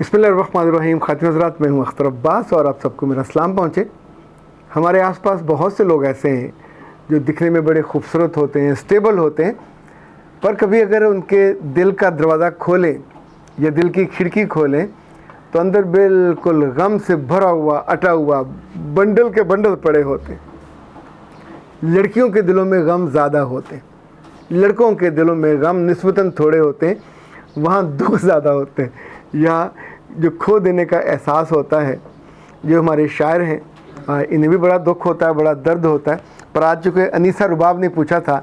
بسم اللہ الرحمن الرحیم. خاتون حضرات، میں ہوں اختر عباس اور آپ سب کو میرا سلام پہنچے. ہمارے آس پاس بہت سے لوگ ایسے ہیں جو دکھنے میں بڑے خوبصورت ہوتے ہیں، اسٹیبل ہوتے ہیں، پر کبھی اگر ان کے دل کا دروازہ کھولیں یا دل کی کھڑکی کھولیں تو اندر بالکل غم سے بھرا ہوا اٹا ہوا بنڈل کے بنڈل پڑے ہوتے ہیں. لڑکیوں کے دلوں میں غم زیادہ ہوتے ہیں، لڑکوں کے دلوں میں غم نسبتاً تھوڑے ہوتے ہیں، وہاں دکھ زیادہ ہوتے ہیں، یا جو کھو دینے کا احساس ہوتا ہے. جو ہمارے شاعر ہیں انہیں بھی بڑا دکھ ہوتا ہے، بڑا درد ہوتا ہے. پر آج چونکہ انیسہ رباب نے پوچھا تھا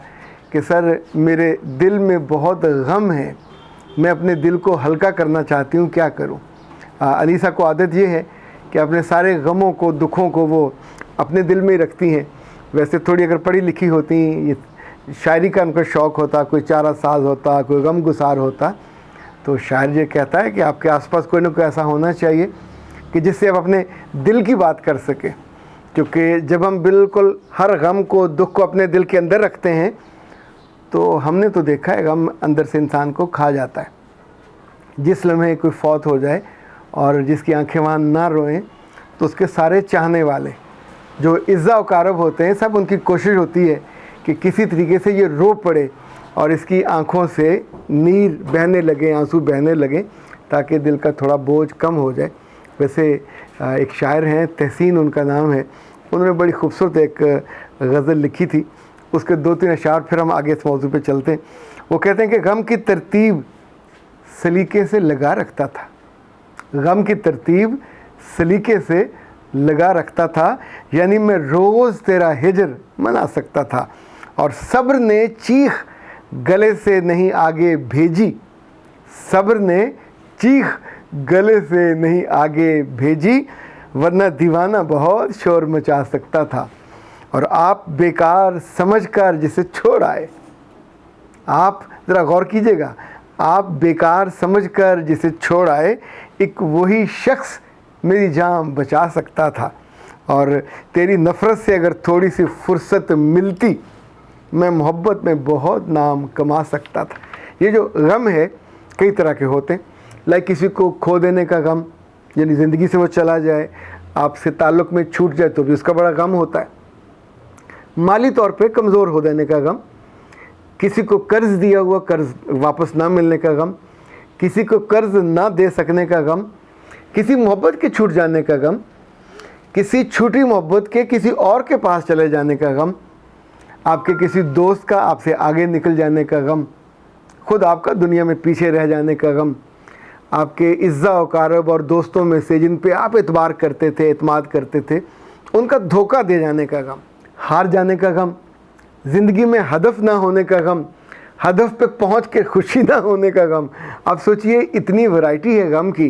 کہ سر میرے دل میں بہت غم ہے، میں اپنے دل کو ہلکا کرنا چاہتی ہوں، کیا کروں؟ انیسہ کو عادت یہ ہے کہ اپنے سارے غموں کو، دکھوں کو وہ اپنے دل میں ہی رکھتی ہیں. ویسے تھوڑی اگر پڑھی لکھی ہوتی ہیں، یہ شاعری کا ان کا شوق ہوتا، کوئی چارہ ساز ہوتا، کوئی غم گسار ہوتا، تو شاعر یہ کہتا ہے کہ آپ کے آس پاس کوئی نہ کوئی ایسا ہونا چاہیے کہ جس سے آپ اپنے دل کی بات کر سکیں. کیونکہ جب ہم بالکل ہر غم کو، دکھ کو اپنے دل کے اندر رکھتے ہیں تو ہم نے تو دیکھا ہے غم اندر سے انسان کو کھا جاتا ہے. جس لمحے کوئی فوت ہو جائے اور جس کی آنکھیں وہاں نہ روئیں تو اس کے سارے چاہنے والے جو عزا و کارب ہوتے ہیں، سب ان کی کوشش ہوتی ہے کہ کسی طریقے سے یہ رو پڑے اور اس کی آنکھوں سے نیر بہنے لگیں، آنسو بہنے لگیں، تاکہ دل کا تھوڑا بوجھ کم ہو جائے. ویسے ایک شاعر ہیں، تحسین ان کا نام ہے، انہوں نے بڑی خوبصورت ایک غزل لکھی تھی. اس کے 2-3 اشعار پھر ہم آگے اس موضوع پہ چلتے ہیں. وہ کہتے ہیں کہ غم کی ترتیب سلیقے سے لگا رکھتا تھا، غم کی ترتیب سلیقے سے لگا رکھتا تھا، یعنی میں روز تیرا ہجر منا سکتا تھا. اور صبر نے چیخ گلے سے نہیں آگے بھیجی، صبر نے چیخ گلے سے نہیں آگے بھیجی، ورنہ دیوانہ بہت شور مچا سکتا تھا. اور آپ بیکار سمجھ کر جسے چھوڑ آئے، آپ ذرا غور کیجئے گا، آپ بیکار سمجھ کر جسے چھوڑ آئے، ایک وہی شخص میری جان بچا سکتا تھا. اور تیری نفرت سے اگر تھوڑی سی فرصت ملتی، میں محبت میں بہت نام کما سکتا تھا. یہ جو غم ہے کئی طرح کے ہوتے ہیں. لائک کسی کو کھو دینے کا غم، یعنی زندگی سے وہ چلا جائے، آپ سے تعلق میں چھوٹ جائے تو بھی اس کا بڑا غم ہوتا ہے. مالی طور پہ کمزور ہو دینے کا غم، کسی کو قرض دیا ہوا قرض واپس نہ ملنے کا غم، کسی کو قرض نہ دے سکنے کا غم، کسی محبت کے چھوٹ جانے کا غم، کسی چھوٹی محبت کے کسی اور کے پاس چلے جانے کا غم، آپ کے کسی دوست کا آپ سے آگے نکل جانے کا غم، خود آپ کا دنیا میں پیچھے رہ جانے کا غم، آپ کے عزا و کارب اور دوستوں میں سے جن پہ آپ اعتبار کرتے تھے، اعتماد کرتے تھے، ان کا دھوکہ دے جانے کا غم، ہار جانے کا غم، زندگی میں ہدف نہ ہونے کا غم، ہدف پہ پہنچ کے خوشی نہ ہونے کا غم. آپ سوچئے اتنی ورائٹی ہے غم کی.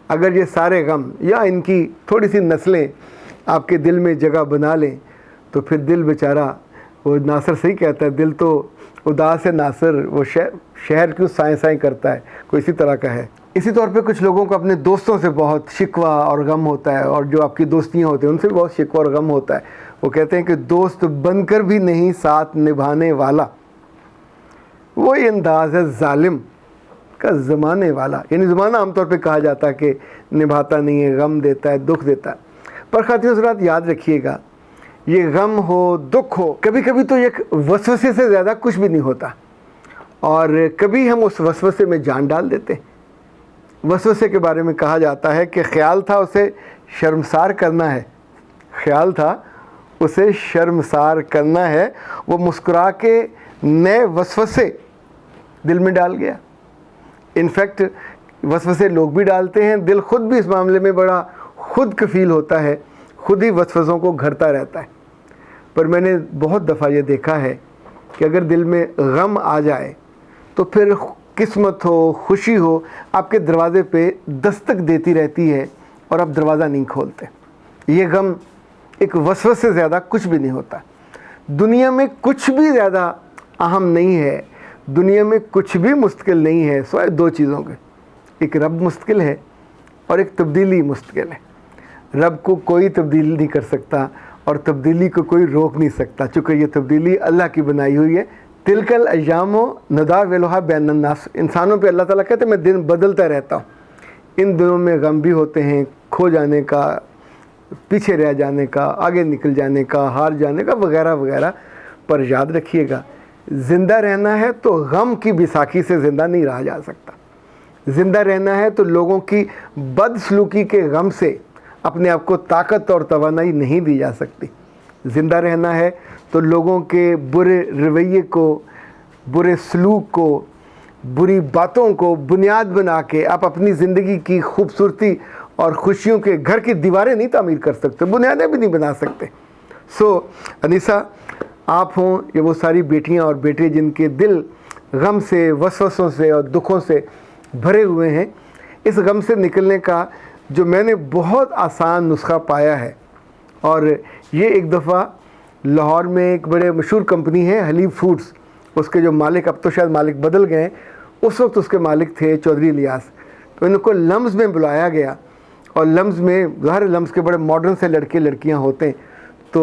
اگر یہ سارے غم یا ان کی تھوڑی سی نسلیں آپ کے دل میں جگہ بنا لیں تو پھر دل بیچارہ، وہ ناصر صحیح کہتا ہے، دل تو اداس ہے ناصر، وہ شہر کیوں سائیں سائیں کرتا ہے، کوئی اسی طرح کا ہے. اسی طور پہ کچھ لوگوں کو اپنے دوستوں سے بہت شکوہ اور غم ہوتا ہے، اور جو آپ کی دوستیاں ہوتی ہیں ان سے بھی بہت شکوہ اور غم ہوتا ہے. وہ کہتے ہیں کہ دوست بن کر بھی نہیں ساتھ نبھانے والا، وہی انداز ہے ظالم کا زمانے والا. یعنی زمانہ عام طور پہ کہا جاتا ہے کہ نبھاتا نہیں ہے، غم دیتا ہے، دکھ دیتا ہے. پر خاتون حضرات یاد رکھیے گا، یہ غم ہو، دکھ ہو، کبھی کبھی تو ایک وسوسے سے زیادہ کچھ بھی نہیں ہوتا، اور کبھی ہم اس وسوسے میں جان ڈال دیتے ہیں. وسوسے کے بارے میں کہا جاتا ہے کہ خیال تھا اسے شرمسار کرنا ہے، خیال تھا اسے شرمسار کرنا ہے، وہ مسکرا کے نئے وسوسے دل میں ڈال گیا. انفیکٹ وسوسے لوگ بھی ڈالتے ہیں، دل خود بھی اس معاملے میں بڑا خود کفیل ہوتا ہے، خود ہی وسوسوں کو گھڑتا رہتا ہے. پر میں نے بہت دفعہ یہ دیکھا ہے کہ اگر دل میں غم آ جائے تو پھر قسمت ہو، خوشی ہو، آپ کے دروازے پہ دستک دیتی رہتی ہے اور آپ دروازہ نہیں کھولتے. یہ غم ایک وسوسے سے زیادہ کچھ بھی نہیں ہوتا. دنیا میں کچھ بھی زیادہ اہم نہیں ہے، دنیا میں کچھ بھی مستقل نہیں ہے سوائے 2 چیزوں کے. ایک رب مستقل ہے اور ایک تبدیلی مستقل ہے. رب کو کوئی تبدیل نہیں کر سکتا اور تبدیلی کو کوئی روک نہیں سکتا، چونکہ یہ تبدیلی اللہ کی بنائی ہوئی ہے. تلک الایام نداولها بین الناس، انسانوں پہ اللہ تعالیٰ کہتے ہیں میں دن بدلتا رہتا ہوں. ان دنوں میں غم بھی ہوتے ہیں، کھو جانے کا، پیچھے رہ جانے کا، آگے نکل جانے کا، ہار جانے کا، وغیرہ وغیرہ، پر یاد رکھیے گا زندہ رہنا ہے تو غم کی بیساکھی سے زندہ نہیں رہا جا سکتا. زندہ رہنا ہے تو لوگوں کی بدسلوکی کے غم سے اپنے آپ کو طاقت اور توانائی نہیں دی جا سکتی. زندہ رہنا ہے تو لوگوں کے برے رویے کو، برے سلوک کو، بری باتوں کو بنیاد بنا کے آپ اپنی زندگی کی خوبصورتی اور خوشیوں کے گھر کی دیواریں نہیں تعمیر کر سکتے، بنیادیں بھی نہیں بنا سکتے. سو انیسہ، آپ ہوں یا وہ ساری بیٹیاں اور بیٹے جن کے دل غم سے، وسوسوں سے اور دکھوں سے بھرے ہوئے ہیں، اس غم سے نکلنے کا جو میں نے بہت آسان نسخہ پایا ہے، اور یہ ایک دفعہ لاہور میں ایک بڑے مشہور کمپنی ہے حلیب فوڈز، اس کے جو مالک، اب تو شاید مالک بدل گئے ہیں، اس وقت اس کے مالک تھے چودھری الیاس. تو ان کو لمز میں بلایا گیا، اور لمز میں ظاہر لمز کے بڑے ماڈرن سے لڑکے لڑکیاں ہوتے ہیں. تو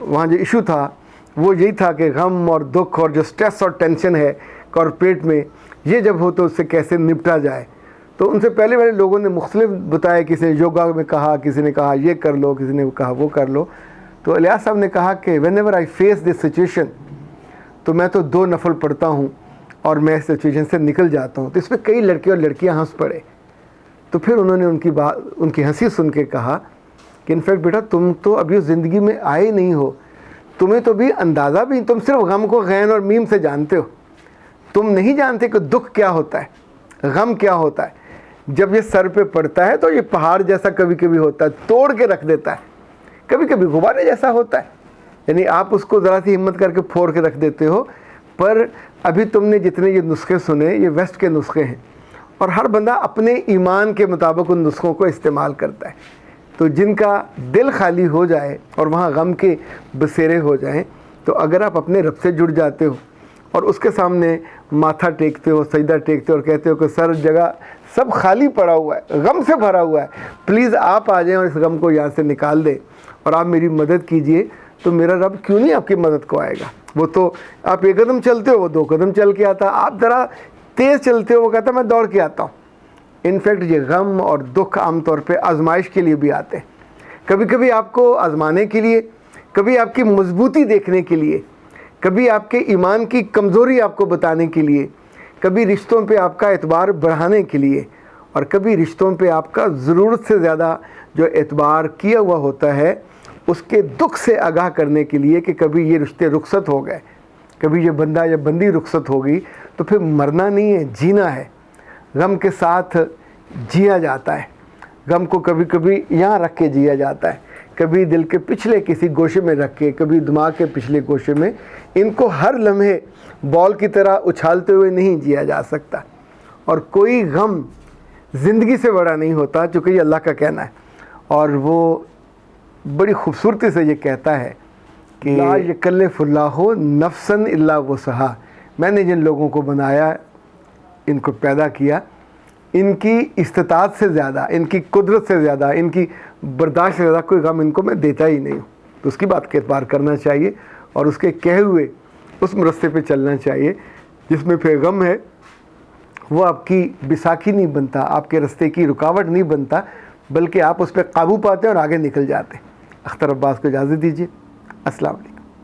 وہاں جو ایشو تھا وہ یہی تھا کہ غم اور دکھ اور جو سٹریس اور ٹینشن ہے کارپوریٹ میں، یہ جب ہو تو اس سے کیسے نپٹا جائے. تو ان سے پہلے والے لوگوں نے مختلف بتایا، کسی نے یوگا میں کہا، کسی نے کہا یہ کر لو، کسی نے کہا وہ کر لو. تو الیاس صاحب نے کہا کہ whenever I face this situation, تو میں تو 2 نفل پڑھتا ہوں اور میں اس سچویشن سے نکل جاتا ہوں. تو اس پہ کئی لڑکے اور لڑکیاں ہنس پڑے. تو پھر انہوں نے ان کی ہنسی سن کے کہا کہ انفیکٹ بیٹا تم تو ابھی زندگی میں آئے نہیں ہو، تمہیں تو بھی اندازہ بھی، تم صرف غم کو غین اور میم سے جانتے ہو. تم نہیں جانتے کہ دکھ کیا ہوتا ہے، غم کیا ہوتا ہے. جب یہ سر پہ پڑتا ہے تو یہ پہاڑ جیسا کبھی کبھی ہوتا ہے، توڑ کے رکھ دیتا ہے، کبھی کبھی غبارے جیسا ہوتا ہے. یعنی آپ اس کو ذرا سی ہمت کر کے پھوڑ کے رکھ دیتے ہو. پر ابھی تم نے جتنے یہ نسخے سنے، یہ ویسٹ کے نسخے ہیں، اور ہر بندہ اپنے ایمان کے مطابق ان نسخوں کو استعمال کرتا ہے. تو جن کا دل خالی ہو جائے اور وہاں غم کے بسیرے ہو جائیں، تو اگر آپ اپنے رب سے جڑ جاتے ہو اور اس کے سامنے ماتھا ٹیکتے ہو، سجدہ ٹیکتے ہو اور کہتے ہو کہ سر جگہ سب خالی پڑا ہوا ہے، غم سے بھرا ہوا ہے، پلیز آپ آ جائیں اور اس غم کو یہاں سے نکال دیں اور آپ میری مدد کیجئے، تو میرا رب کیوں نہیں آپ کی مدد کو آئے گا. وہ تو آپ 1 قدم چلتے ہو، وہ 2 قدم چل کے آتا، آپ ذرا تیز چلتے ہو، وہ کہتا میں دوڑ کے آتا ہوں. انفیکٹ یہ غم اور دکھ عام طور پہ آزمائش کے لیے بھی آتے ہیں، کبھی کبھی آپ کو آزمانے کے لیے، کبھی آپ کی مضبوطی دیکھنے کے لیے، کبھی آپ کے ایمان کی کمزوری آپ کو بتانے کے لیے، کبھی رشتوں پہ آپ کا اعتبار بڑھانے کے لیے، اور کبھی رشتوں پہ آپ کا ضرورت سے زیادہ جو اعتبار کیا ہوا ہوتا ہے اس کے دکھ سے آگاہ کرنے کے لیے کہ کبھی یہ رشتے رخصت ہو گئے، کبھی یہ بندہ یا بندی رخصت ہوگی، تو پھر مرنا نہیں ہے، جینا ہے. غم کے ساتھ جیا جاتا ہے. غم کو کبھی کبھی یہاں رکھ کے جیا جاتا ہے، کبھی دل کے پچھلے کسی گوشے میں رکھ کے، کبھی دماغ کے پچھلے گوشے میں. ان کو ہر لمحے بال کی طرح اچھالتے ہوئے نہیں جیا جا سکتا. اور کوئی غم زندگی سے بڑا نہیں ہوتا، چونکہ یہ اللہ کا کہنا ہے. اور وہ بڑی خوبصورتی سے یہ کہتا ہے کہ لا یکلف اللہ نفسا الا وسعہا. میں نے جن لوگوں کو بنایا، ان کو پیدا کیا، ان کی استطاعت سے زیادہ، ان کی قدرت سے زیادہ، ان کی برداشت سے زیادہ کوئی غم ان کو میں دیتا ہی نہیں ہوں. تو اس کی بات کا اعتبار کرنا چاہیے اور اس کے کہے ہوئے اس رستے پہ چلنا چاہیے جس میں پھر غم ہے وہ آپ کی بیساکھی نہیں بنتا، آپ کے رستے کی رکاوٹ نہیں بنتا، بلکہ آپ اس پہ قابو پاتے ہیں اور آگے نکل جاتے ہیں. اختر عباس کو اجازت دیجیے. السلام علیکم.